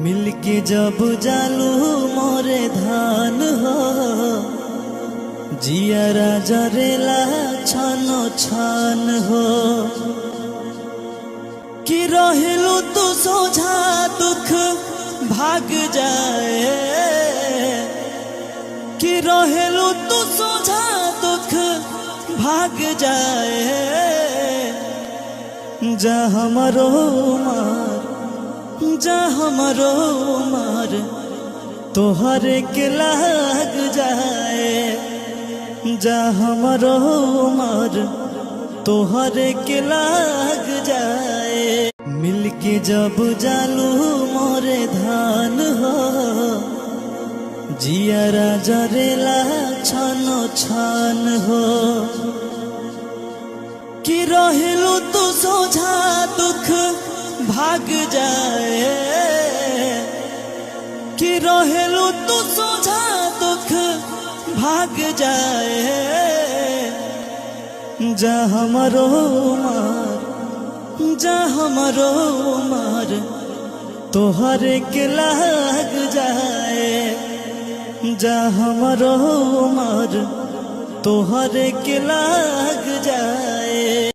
मिलके जब जालू मोरे धान हो जियारा जरेला छानो छान हो कि रहेलू तू सोझा दुख भाग जाए कि रहेलू तू सोझा दुख भाग जाए जा हमारो मार जा हमारो मार तोहरे के लाग जाए जा हमारो मार तोहरे के लाग जाए मिलके जब जालू मोरे धान हो जियारा जरेला छानो छान हो कि रहेलू तू सोझा दुख भाग जाए कि रहेलू तू सोझा दुख भाग जाए जा हमारो मार जा हमारो मार तोहरे के लाग जाए जा हमारो मार तोहरे के लाग जाए।